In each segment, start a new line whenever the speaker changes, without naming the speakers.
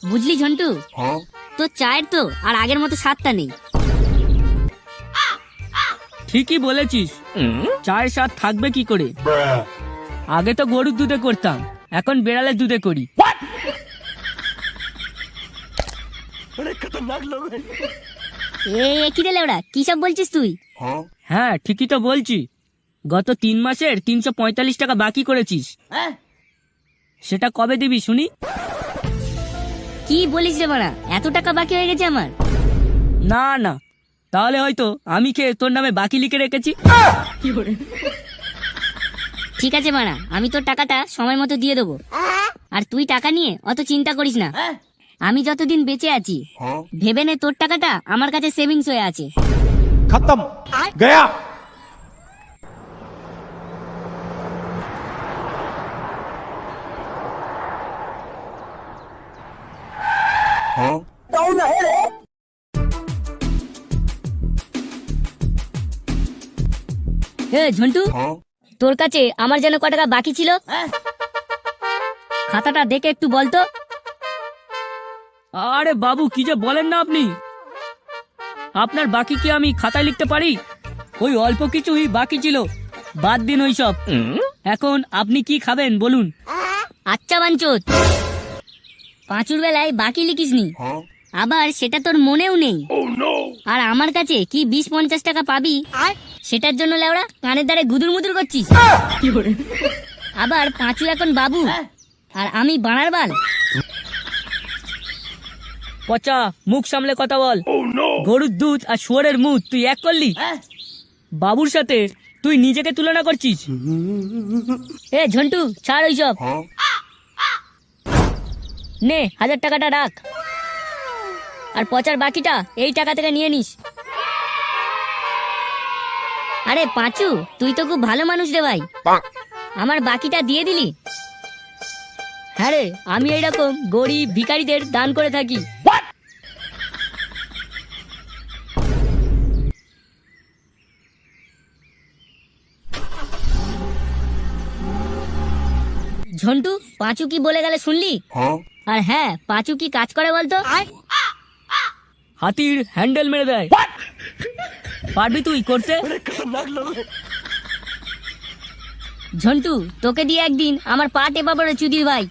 বুঝলি ঝন্টু, তো চায়ের তো আর আগের মতো স্বাদটা নেই।
ঠিকই বলেছিস, চায়ের স্বাদ থাকবে কি করে? আগে তো গরুর দুধে করতাম, এখন বেড়ালের দুধে করি।
কি রে লেওড়া, কি সব বলছিস তুই?
হ্যাঁ ঠিকই তো বলছি। গত 3 মাসের 345 টাকা বাকি করেছিস, সেটা কবে দিবি শুনি?
কি বলিস রে মারা, এত টাকা বাকি হয়ে গেছে আমার?
না না, তাহলে হয়তো আমি খেয়ে তোর নামে বাকি লিখে রেখেছি।
ঠিক আছে মারা, আমি তোর টাকাটা সময় মতো দিয়ে দেবো। আর তুই টাকা নিয়ে অত চিন্তা করিস না। আমি যতদিন বেঁচে আছি ভেবে নে তোর টাকাটা আমার কাছে সেভিংস হয়ে আছে।
खत्म गया।
ঝন্টু, তোর কাছে আমার যেন ক টাকা বাকি ছিল, খাতাটা দেখে একটু বলতো।
আরে বাবু, কি যে বলেন না আপনি! আপনার বাকি কি আমি খাতায় লিখতে পারি? ওই অল্প কিছুই বাকি ছিল, বাদ দিন ওই সব। এখন আপনি কি খাবেন বলুন?
আচ্ছা বাঞ্চোত, পাঁচুর বেলায় বাকি লিখিসনি, আবার সেটা তোর মনেও নেই। আর আমার কাছে কি 20-50 টাকা পাবি, সেটার জন্য লেওড়া কানের দ্বারে গুদুর মুদুর করছিস। আবার পাঁচু এখন বাবু আর আমি বাড়ার বাল।
পচা, মুখ সামলে কথা বল। গরুর দুধ আর শুয়োরের মুখ তুই এক করলি? বাবুর সাথে তুই নিজেকে তুলনা করছিস?
ঝন্টু, ছাড় ওইসব। নে 1000 টাকাটা রাখ, আর পচার বাকিটা এই টাকা থেকে নিয়ে নিস। আরে পাঁচু, তুই তো খুব ভালো মানুষ রে ভাই, আমার বাকিটা দিয়ে দিলি। হ্যাঁ রে, আমি এইরকম গরিব ভিখারিদের দান করে থাকি। ঝন্টু, পাঁচু কি বলে গেলে শুনলি? আর হ্যাঁ, পাঁচু কি কাজ করে বলতো?
হাতির হ্যান্ডেল মেরে দেয়। পারবি তুই করতে?
ঝন্টু, তোকে দিয়ে একদিন আমার পা টেপা পড়ে চুদির ভাই।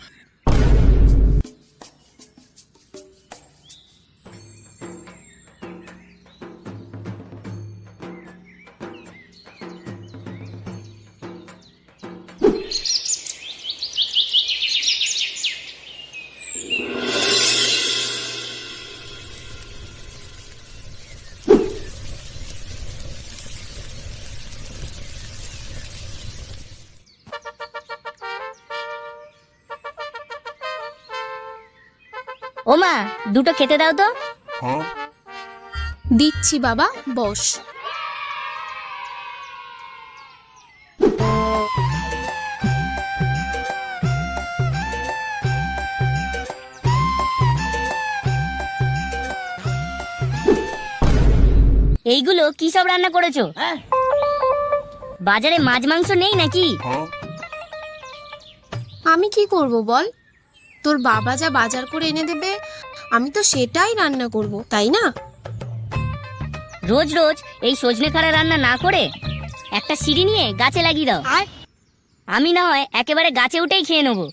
ও মা, দুটো খেতে দাও তো।
দিচ্ছি বাবা, বস।
এইগুলো কি সব রান্না করেছো? বাজারে মাছ মাংস নেই নাকি?
আমি কি করব বল, তোর বাবা যা বাজার করে এনে দেবে আমি তো সেটাই রান্না করব, তাই না?
রোজ রোজ এই সজনে খাড়া রান্না না করে একটা সিঁড়ি নিয়ে গাছে লাগিয়ে দাও, আমি না হয় একেবারে গাছে উঠেই খেয়ে নেবো।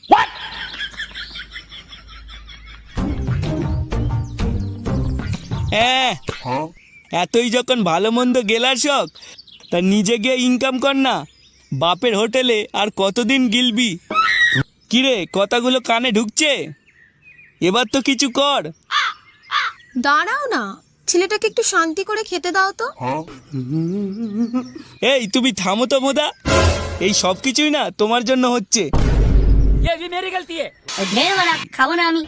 এতই যখন ভালো মন্দ গেলার শখ, তা নিজে গিয়ে ইনকাম কর না। বাপের হোটেলে আর কতদিন গিলবি? কিরে, কথাগুলো কানে ঢুকছে? এবার তো কিছু কর।
দাঁড়াও না, ছেলেটাকে একটু শান্তি করে খেতে দাও তো।
এই তুমি থামো তো মোদা, এই সব কিছুই না তোমার জন্য হচ্ছে।
ये भी मेरी गलती है।
ঢের মারা, খাবো না আমি।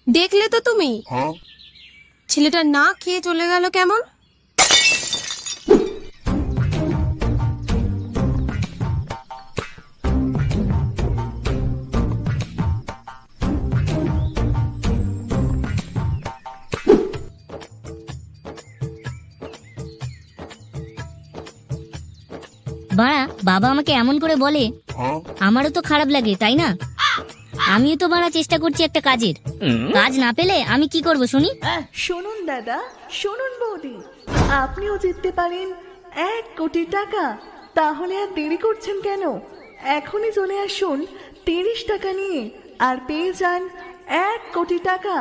দেখলে তো তুমি, ছেলেটা না খেয়ে চলে গেল কেমন।
বাড়া, বাবা আমাকে এমন করে বলে, আমারও তো খারাপ লাগে, তাই না? আমিও তো বাড়া চেষ্টা করছি একটা কাজের। কাজ না পেলে আমি কি করব শুনি?
শুনুন দাদা, শুনুন বৌদি, আপনিও জিততে পারেন 1 কোটি টাকা। তাহলে আর দেরি করছেন কেন? এখনই চলে আসুন 30 টাকা নিয়ে আর পেয়ে যান 1 কোটি টাকা।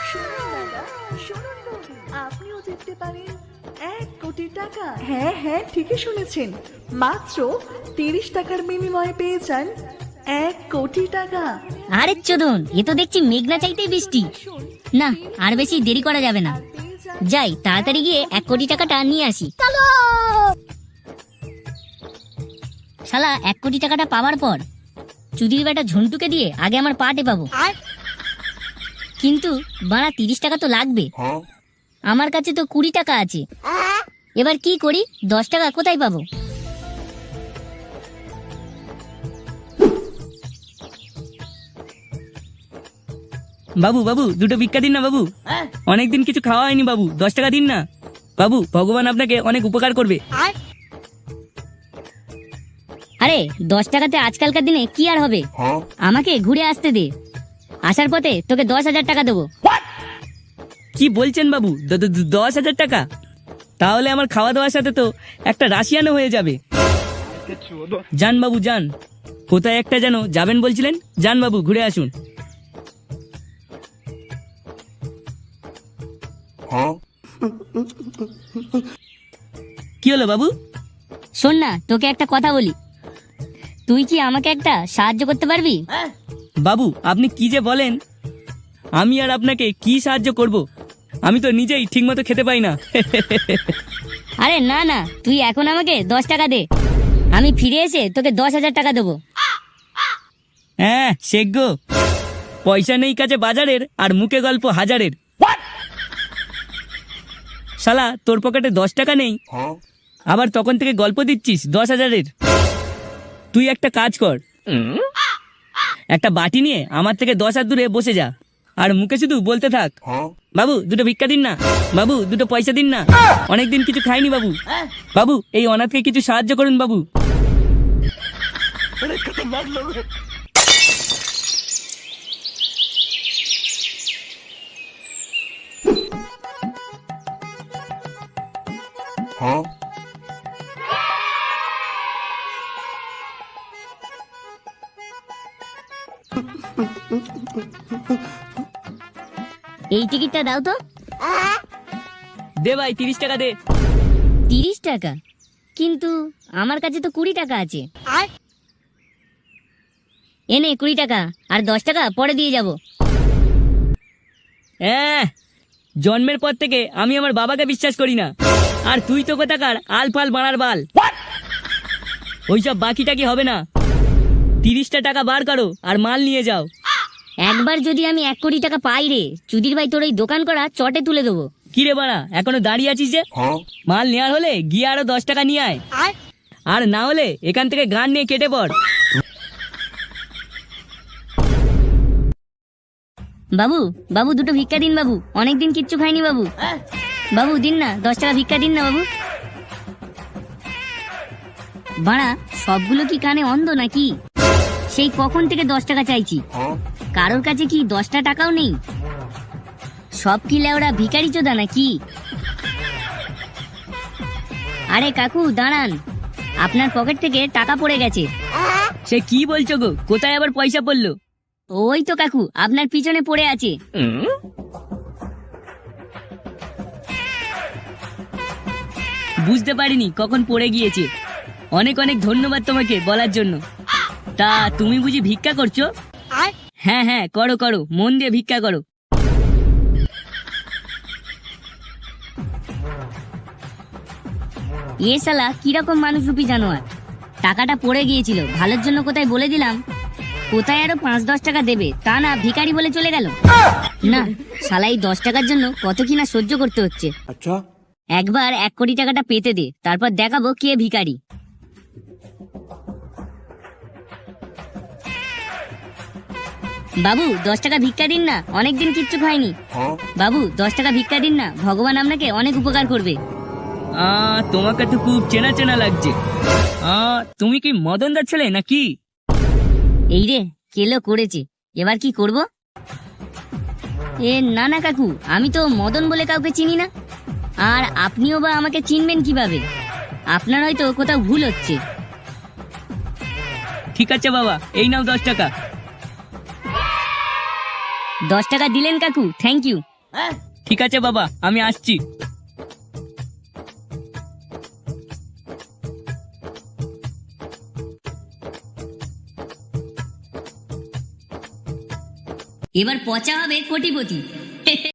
শুনুন দাদা, শুনুন বৌদি, আপনিও জিততে পারেন 1 কোটি টাকা। হ্যাঁ হ্যাঁ, ঠিকই শুনেছেন, মাত্র 30 টাকার বিনিময়ে পেয়ে যান 1 কোটি টাকা।
আরে চোদন, এ তো দেখছি মেঘনা চাইতেই বৃষ্টি। না, আর বেশি দেরি করা যাবে না। যাই, তাড়াতাড়ি গিয়ে 1 কোটি টাকাটা নিয়ে আসি। শালা 1 কোটি টাকাটা পাওয়ার পর চুদির বেটা ঝন্টুকে দিয়ে আগে আমার পাটে পাবো। কিন্তু বাড়া 30 টাকা তো লাগবে। আমার কাছে তো 20 টাকা আছে। এবার কি করি? 10 টাকা কোথায় পাবো?
বাবু বাবু, দুটো ভিক্ষা দিন না বাবু। অনেকদিন কিছু খাওয়া হয়নি বাবু, 10 টাকা দিন না বাবু। ভগবান আপনাকে অনেক উপকার করবে।
আরে 10 টাকাতে আজকালকার দিনে কি আর হবে? আমাকে ঘুরে আসতে দে। আসার পথে তোকে 10,000 টাকা দেবো।
কি বলছেন বাবু? 10,000 টাকা? তাহলে আমার খাওয়া দাওয়ার সাথে তো একটা রাশিয়ানো হয়ে যাবে। যান বাবু যান। কোথায় একটা যেন যাবেন বলছিলেন? যান বাবু, ঘুরে আসুন। কি হলো বাবু?
শোন না, তোকে একটা কথা বলি। তুই কি আমাকে একটা সাহায্য করতে পারবি?
বাবু আপনি কি যে বলেন, আমি আর আপনাকে কি সাহায্য করব? আমি তো নিজেই ঠিক মতো খেতে পাই না।
আরে না না, তুই এখন আমাকে 10 টাকা দে। আমি ফিরে এসে তোকে 10,000 টাকা দেবো।
হ্যাঁ শেখ গো, পয়সা নেই কাছে বাজারের আর মুখে গল্প হাজারের। শালা তোর পকেটে 10 টাকা নেই, আবার তখন থেকে গল্প দিচ্ছিস 10,000-এর। তুই একটা কাজ কর, একটা বাটি নিয়ে আমার থেকে 10 হাত দূরে বসে যা, আর মুখে শুধু বলতে থাক, বাবু দুটো ভিক্ষা দিন না, বাবু দুটো পয়সা দিন না, অনেকদিন কিছু খাইনি বাবু, বাবু এই অনাথকে কিছু সাহায্য করুন বাবু।
এই টিকিটটা দাও তো।
দে ভাই 30 টাকা দে।
30 টাকা? কিন্তু আমার কাছে তো 20 টাকা আছে। এনে 20 টাকা, আর 10 টাকা পরে দিয়ে যাব।
হ্যাঁ, জন্মের পর থেকে আমি আমার বাবাকে বিশ্বাস করি না, আর তুই তো কোথাকার আলফাল বাড়ার বাল। ওইসব বাকিটা কি হবে না, 30টা টাকা বার করো আর মাল নিয়ে যাও।
একবার যদি আমি 1 কোটি টাকা পাই রে, চুদির ভাই তোর ওই দোকান করা চটে তুলে দেবো।
কি রে বাড়া, এখনো দাঁড়িয়ে আছিস যে? মাল নেওয়ার হলে গিয়ে আরো 10 টাকা নিয়ে আয়, আর না হলে এখান থেকে গান নিয়ে কেটে পড়।
বাবু বাবু দুটো ভিক্ষা দিন বাবু, অনেকদিন কিচ্ছু খাইনি বাবু। বাবু দিন না, 10 টাকা ভিক্ষা দিন না বাবু। বাড়া, সবগুলো কি কানে অন্ধ নাকি? সেই কখন থেকে 10 টাকা চাইছি, কারোর কাছে কি 10টা টাকাও নেই? সব কি লেওরা ভিখারি চোদা নাকি? আরে কাকু দাঁড়ান, আপনার পকেট থেকে টাকা পড়ে গেছে।
সে কি বলছো গো? কোথায় আবার পয়সা পড়লো?
ওই তো কাকু, আপনার পিছনে পড়ে আছে।
বুঝতে পারিনি কখন পড়ে গিয়েছে। অনেক অনেক ধন্যবাদ তোমাকে বলার জন্য। তা তুমি বুঝি ভিক্ষা করছো? হ্যাঁ হ্যাঁ, করো করো, মন দিয়ে ভিক্ষা করো।
এ শালা কিরকম মানুষ রূপী জানোয়ার। টাকাটা পড়ে গিয়েছিল, ভালোর জন্য কোথায় বলে দিলাম, কোথায় আরো 5-10 টাকা দেবে, তা না ভিখারি বলে চলে গেল। না শালা, এই 10 টাকার জন্য কত কিনা সহ্য করতে হচ্ছে।
अच्छा
একবার 1 কোটি টাকাটা পেতে দে, তারপর দেখাবো কে ভিখারি। বাবু 10 টাকা ভিক্ষা দিন না, অনেকদিন কিচ্ছু খাইনি। বাবু 10 টাকা ভিক্ষা দিন না, ভগবান আপনাকে অনেক উপকার করবে।
তোমাকে তো খুব চেনা চেনা লাগছে। তুমি কি মদনদার ছেলে নাকি?
এই রে, কেলো করেছে, এবার কি করব? না না কাকু, আমি তো মদন বলে কাউকে চিনি না। আর আপনিও বা আমাকে চিনবেন কিভাবে? আপনার হয়তো কোথাও ভুল হচ্ছে।
ঠিক আছে বাবা, এই নাও 10 টাকা।
10 টাকা দিলেন কাকু, থ্যাংক ইউ।
ঠিক আছে বাবা, আমি আসছি।
এবার পচা হবে কোটিপতি।